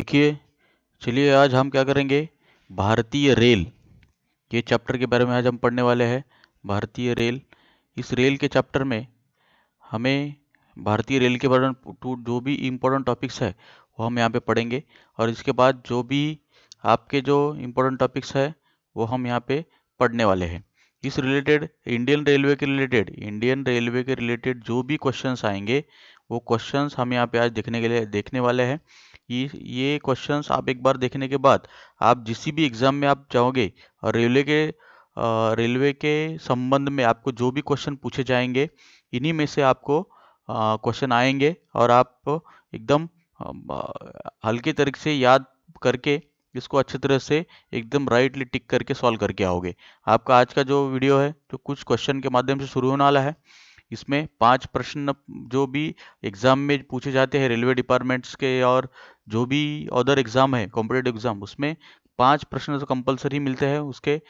देखिए, चलिए आज हम क्या करेंगे, भारतीय रेल के चैप्टर के बारे में आज हम पढ़ने वाले हैं। भारतीय रेल, इस रेल के चैप्टर में हमें भारतीय रेल के बारे में जो भी इम्पोर्टेंट टॉपिक्स है वो हम यहाँ पे पढ़ेंगे। और इसके बाद जो भी आपके जो इम्पोर्टेंट टॉपिक्स है वो हम यहाँ पे पढ़ने वाले हैं। इस रिलेटेड इंडियन रेलवे के रिलेटेड जो भी क्वेश्चंस आएंगे वो क्वेश्चंस हम यहाँ पे आज देखने के लिए देखने वाले हैं। ये क्वेश्चंस आप एक बार देखने के बाद आप जिस भी एग्जाम में आप जाओगे और रेलवे के संबंध में आपको जो भी क्वेश्चन पूछे जाएंगे इन्हीं में से आपको क्वेश्चन आएंगे और आप एकदम हल्के तरीके से याद करके इसको अच्छी तरह से एकदम राइटली टिक करके सॉल्व करके आओगे। आपका आज का जो वीडियो है जो कुछ क्वेश्चन के माध्यम से शुरू होने वाला है। इसमें 5 प्रश्न जो भी एग्जाम में पूछे जाते हैं रेलवे डिपार्टमेंट्स के और जो भी अदर एग्जाम है कॉम्पिटेटिव एग्जाम, उसमें 5 प्रश्न तो कंपलसरी मिलते हैं। उसके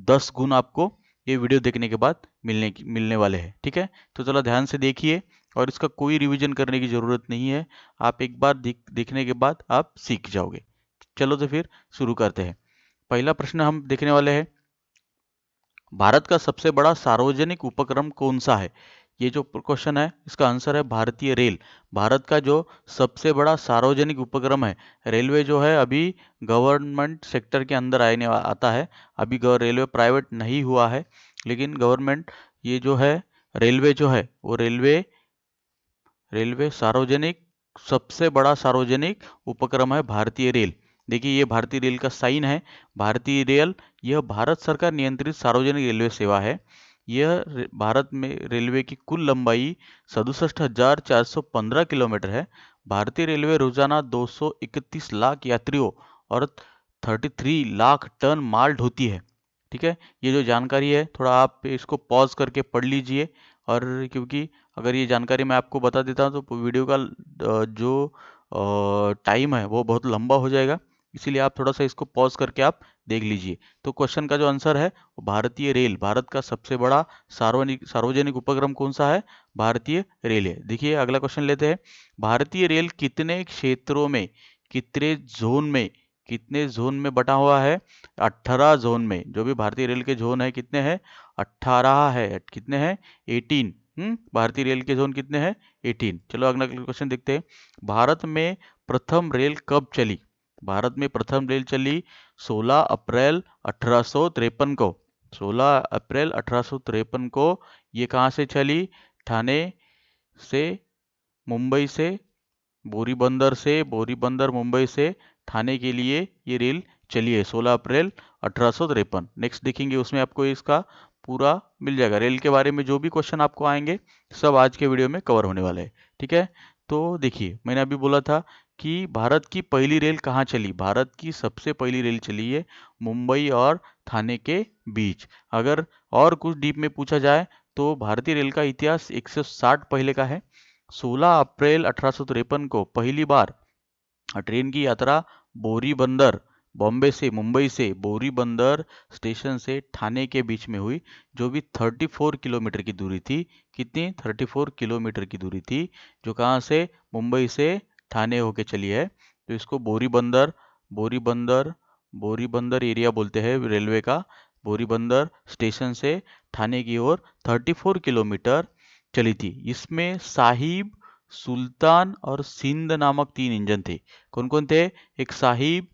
10 गुण आपको ये वीडियो देखने के बाद मिलने वाले हैं। ठीक है, तो चलो ध्यान से देखिए और इसका कोई रिवीजन करने की ज़रूरत नहीं है। आप एक बार देखने के बाद आप सीख जाओगे। चलो तो फिर शुरू करते हैं। पहला प्रश्न हम देखने वाले हैं, भारत का सबसे बड़ा सार्वजनिक उपक्रम कौन सा है? ये जो क्वेश्चन है इसका आंसर है भारतीय रेल। भारत का जो सबसे बड़ा सार्वजनिक उपक्रम है, रेलवे जो है अभी गवर्नमेंट सेक्टर के अंदर आने आता है। अभी रेलवे प्राइवेट नहीं हुआ है, लेकिन गवर्नमेंट ये जो है रेलवे जो है वो रेलवे सार्वजनिक सबसे बड़ा सार्वजनिक उपक्रम है भारतीय रेल। देखिए ये भारतीय रेल का साइन है। भारतीय रेल यह भारत सरकार नियंत्रित सार्वजनिक रेलवे सेवा है। यह भारत में रेलवे की कुल लंबाई 67,415 किलोमीटर है। भारतीय रेलवे रोजाना 231 लाख यात्रियों और 33 लाख टन माल ढोती है। ठीक है, ये जो जानकारी है थोड़ा आप इसको पॉज करके पढ़ लीजिए। और क्योंकि अगर ये जानकारी मैं आपको बता देता हूँ तो वीडियो का जो टाइम है वो बहुत लंबा हो जाएगा, इसीलिए आप थोड़ा सा इसको पॉज करके आप देख लीजिए। तो क्वेश्चन का जो आंसर है वो भारतीय रेल, भारत का सबसे बड़ा सार्वजनिक उपक्रम कौन सा है? भारतीय रेल है। देखिए अगला क्वेश्चन लेते हैं, भारतीय रेल कितने क्षेत्रों में, कितने जोन में, कितने जोन में बटा हुआ है? 18 जोन में। जो भी भारतीय रेल के जोन है कितने हैं? 18 है। कितने हैं? 18। भारतीय रेल के जोन कितने हैं? 18। चलो अगला क्वेश्चन देखते हैं, भारत में प्रथम रेल कब चली? भारत में प्रथम रेल चली 16 अप्रैल 1853 को। 16 अप्रैल 1853 को ये कहाँ से चली? ठाणे से, मुंबई से, बोरीबंदर मुंबई से ठाणे के लिए ये रेल चली है 16 अप्रैल 1853। नेक्स्ट देखेंगे उसमें आपको इसका पूरा मिल जाएगा। रेल के बारे में जो भी क्वेश्चन आपको आएंगे सब आज के वीडियो में कवर होने वाले हैं। ठीक है, तो देखिए मैंने अभी बोला था कि भारत की पहली रेल कहाँ चली। भारत की सबसे पहली रेल चली है मुंबई और ठाणे के बीच। अगर और कुछ डीप में पूछा जाए तो भारतीय रेल का इतिहास 160 पहले का है। 16 अप्रैल 1853 को पहली बार ट्रेन की यात्रा बोरीबंदर, बॉम्बे से, मुंबई से बोरीबंदर स्टेशन से ठाणे के बीच में हुई, जो भी 34 किलोमीटर की दूरी थी। कितनी? 34 किलोमीटर की दूरी थी, जो कहाँ से? मुंबई से ठाणे होके चली है। तो इसको बोरीबंदर बोरीबंदर बोरीबंदर एरिया बोलते हैं रेलवे का। बोरीबंदर स्टेशन से ठाणे की ओर 34 किलोमीटर चली थी। इसमें साहिब, सुल्तान और सिंध नामक 3 इंजन थे। कौन कौन थे? एक साहिब,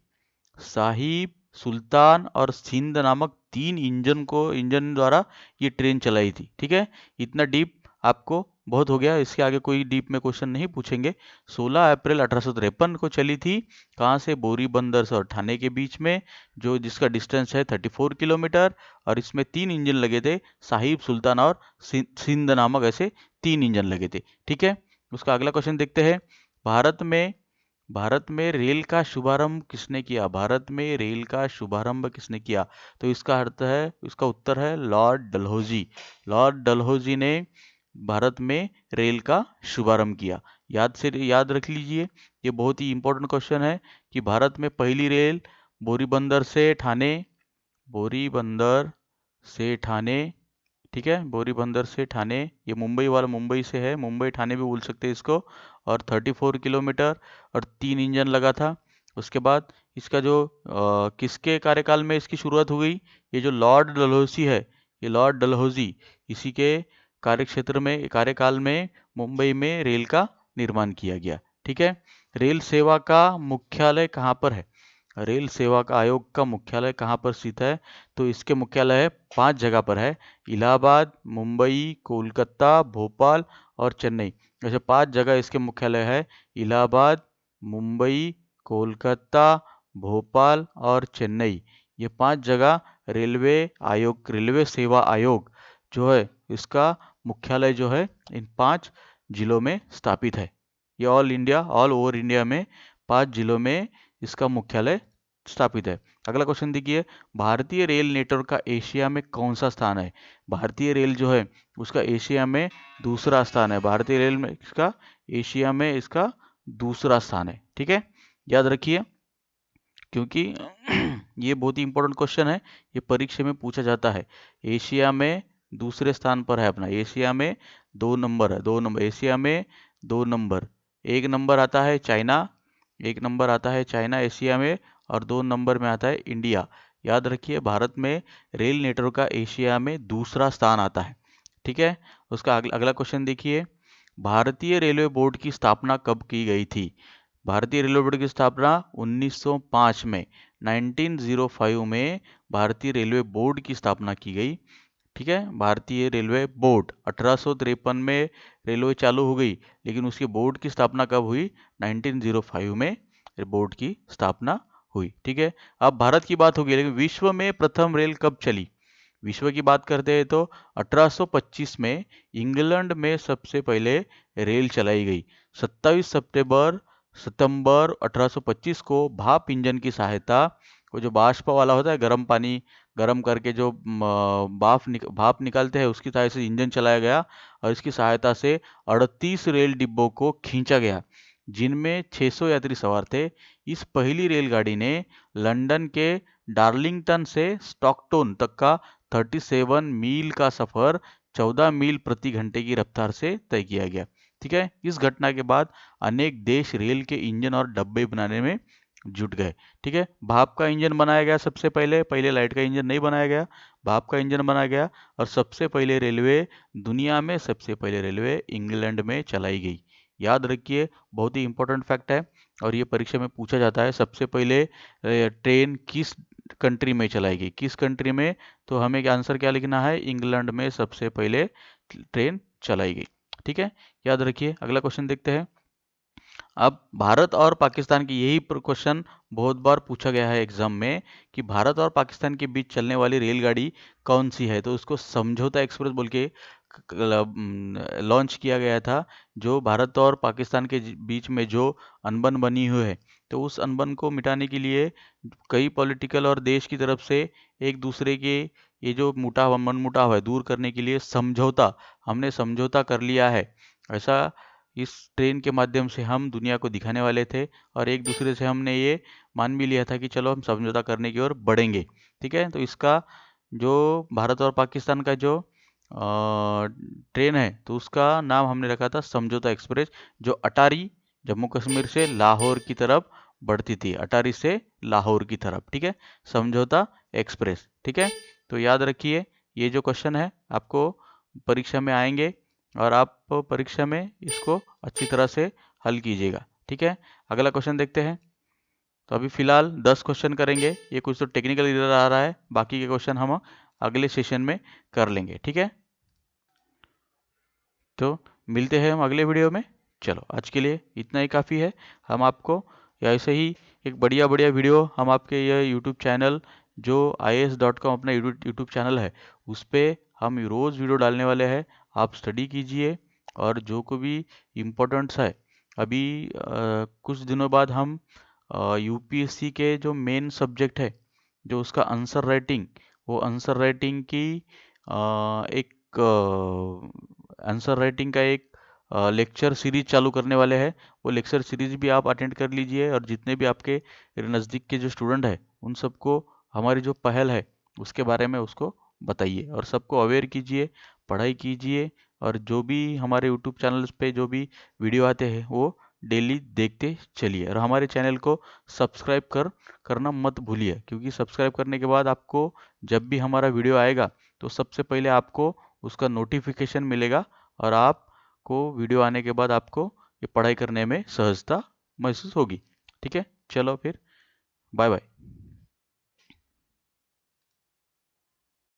सुल्तान और सिंध नामक 3 इंजन द्वारा ये ट्रेन चलाई थी। ठीक है, इतना डीप आपको बहुत हो गया, इसके आगे कोई डीप में क्वेश्चन नहीं पूछेंगे। 16 अप्रैल 1853 को चली थी। कहाँ से? बोरीबंदर से और ठाणे के बीच में, जो जिसका डिस्टेंस है 34 किलोमीटर। और इसमें 3 इंजन लगे थे, साहिब, सुल्तान और सिंध नामक ऐसे 3 इंजन लगे थे। ठीक है, उसका अगला क्वेश्चन देखते हैं, भारत में रेल का शुभारंभ किसने किया? भारत में रेल का शुभारंभ किसने किया? तो इसका उत्तर है लॉर्ड डलहौजी। लॉर्ड डलहौजी ने भारत में रेल का शुभारंभ किया। याद रख लीजिए, ये बहुत ही इंपॉर्टेंट क्वेश्चन है कि भारत में पहली रेल बोरीबंदर से ठाणे, बोरीबंदर से ठाणे, ठीक है, बोरीबंदर से ठाणे, ये मुंबई वाला मुंबई से है, मुंबई ठाणे भी बोल सकते हैं इसको। और 34 किलोमीटर और 3 इंजन लगा था। उसके बाद इसका जो किसके कार्यकाल में इसकी शुरुआत हुई, ये जो लॉर्ड डलहौजी है, ये लॉर्ड डलहौजी, इसी के कार्यक्षेत्र में कार्यकाल में मुंबई में रेल का निर्माण किया गया। ठीक है। रेल सेवा का मुख्यालय कहाँ पर है? रेल सेवा का आयोग का मुख्यालय कहाँ पर स्थित है? तो इसके मुख्यालय 5 जगह पर है। इलाहाबाद, मुंबई, कोलकाता, भोपाल और चेन्नई। ऐसे 5 जगह इसके मुख्यालय है। इलाहाबाद, मुंबई, कोलकाता, भोपाल और चेन्नई। ये 5 जगह रेलवे आयोग, रेलवे सेवा आयोग जो है इसका मुख्यालय जो है इन 5 जिलों में स्थापित है। ये ऑल ओवर इंडिया में 5 जिलों में इसका मुख्यालय स्थापित है। अगला क्वेश्चन देखिए, भारतीय रेल नेटवर्क का एशिया में कौन सा स्थान है? भारतीय रेल जो है उसका एशिया में दूसरा स्थान है। भारतीय रेल में इसका एशिया में इसका दूसरा स्थान है। ठीक है, याद रखिए, क्योंकि ये बहुत ही इंपॉर्टेंट क्वेश्चन है, ये परीक्षा में पूछा जाता है। एशिया में दूसरे स्थान पर है अपना, एशिया में 2 नंबर है, 2 नंबर एशिया में, 2 नंबर, 1 नंबर आता है चाइना, 1 नंबर आता है चाइना एशिया में, और 2 नंबर में आता है इंडिया। याद रखिए, भारत में रेल नेटवर्क का एशिया में दूसरा स्थान आता है। ठीक है, उसका अगला क्वेश्चन देखिए, भारतीय रेलवे बोर्ड की स्थापना कब की गई थी? भारतीय रेलवे बोर्ड की स्थापना 1905 में, 1905 में भारतीय रेलवे बोर्ड की स्थापना की गई। ठीक है, भारतीय रेलवे बोर्ड 1853 में रेलवे चालू हो गई, लेकिन उसके बोर्ड की स्थापना कब हुई? 1905 में बोर्ड की स्थापना हुई। ठीक है, अब भारत की बात होगी, लेकिन विश्व में प्रथम रेल कब चली? विश्व की बात करते हैं तो 1825 में इंग्लैंड में सबसे पहले रेल चलाई गई। 27 सितंबर 1825 को भाप इंजन की सहायता, वो जो बाष्प वाला होता है, गर्म पानी गर्म करके जो भाप निकालते हैं, उसकी सहायता से इंजन चलाया गया, और इसकी सहायता से 38 रेल डिब्बों को खींचा गया, जिनमें 600 यात्री सवार थे। इस पहली रेलगाड़ी ने लंदन के डार्लिंगटन से स्टॉकटोन तक का 37 मील का सफर 14 मील प्रति घंटे की रफ्तार से तय किया गया। ठीक है, इस घटना के बाद अनेक देश रेल के इंजन और डब्बे बनाने में जुट गए। ठीक है, भाप का इंजन बनाया गया सबसे पहले, लाइट का इंजन नहीं बनाया गया, भाप का इंजन बनाया गया, और सबसे पहले रेलवे, दुनिया में सबसे पहले रेलवे इंग्लैंड में चलाई गई। याद रखिए, बहुत ही इंपॉर्टेंट फैक्ट है, और ये परीक्षा में पूछा जाता है, सबसे पहले ट्रेन किस कंट्री में चलाई गई, किस कंट्री में? तो हमें आंसर क्या लिखना है? इंग्लैंड में सबसे पहले ट्रेन चलाई गई। ठीक है, याद रखिए। अगला क्वेश्चन देखते हैं। अब भारत और पाकिस्तान की यही क्वेश्चन बहुत बार पूछा गया है एग्जाम में, कि भारत और पाकिस्तान के बीच चलने वाली रेलगाड़ी कौन सी है? तो उसको समझौता एक्सप्रेस बोल के लॉन्च किया गया था। जो भारत और पाकिस्तान के बीच में जो अनबन बनी हुई है, तो उस अनबन को मिटाने के लिए कई पॉलिटिकल और देश की तरफ से एक दूसरे के ये जो मनमुटाव है दूर करने के लिए हमने समझौता कर लिया है। ऐसा इस ट्रेन के माध्यम से हम दुनिया को दिखाने वाले थे, और एक दूसरे से हमने ये मान भी लिया था कि चलो हम समझौता करने की ओर बढ़ेंगे। ठीक है, तो इसका जो भारत और पाकिस्तान का जो ट्रेन है, तो उसका नाम हमने रखा था समझौता एक्सप्रेस, जो अटारी, जम्मू कश्मीर से लाहौर की तरफ बढ़ती थी, अटारी से लाहौर की तरफ। ठीक है, समझौता एक्सप्रेस। ठीक है, तो याद रखिए, ये जो क्वेश्चन है आपको परीक्षा में आएंगे, और आप परीक्षा में इसको अच्छी तरह से हल कीजिएगा। ठीक है, अगला क्वेश्चन देखते हैं। तो अभी फिलहाल 10 क्वेश्चन करेंगे, ये कुछ तो टेक्निकल एरर आ रहा है, बाकी के क्वेश्चन हम अगले सेशन में कर लेंगे। ठीक है, तो मिलते हैं हम अगले वीडियो में। चलो, आज के लिए इतना ही काफ़ी है। हम आपको ऐसे ही एक बढ़िया बढ़िया वीडियो हम आपके ये यूट्यूब चैनल, जो IAS.com अपना यूट्यूब चैनल है, उस पर हम रोज़ वीडियो डालने वाले हैं। आप स्टडी कीजिए, और जो को भी इम्पोर्टेंट्स है, अभी कुछ दिनों बाद हम UPSC के जो मेन सब्जेक्ट है, जो उसका आंसर राइटिंग, वो आंसर राइटिंग की एक आंसर राइटिंग का एक लेक्चर सीरीज चालू करने वाले हैं। वो लेक्चर सीरीज भी आप अटेंड कर लीजिए, और जितने भी आपके नज़दीक के जो स्टूडेंट हैं, उन सबको हमारी जो पहल है उसके बारे में उसको बताइए, और सबको अवेयर कीजिए, पढ़ाई कीजिए, और जो भी हमारे यूट्यूब चैनल्स पे जो भी वीडियो आते हैं वो डेली देखते चलिए और हमारे चैनल को सब्सक्राइब करना मत भूलिए, क्योंकि सब्सक्राइब करने के बाद आपको जब भी हमारा वीडियो आएगा तो सबसे पहले आपको उसका नोटिफिकेशन मिलेगा और आपको वीडियो आने के बाद आपको ये पढ़ाई करने में सहजता महसूस होगी। ठीक है, चलो फिर बाय बाय।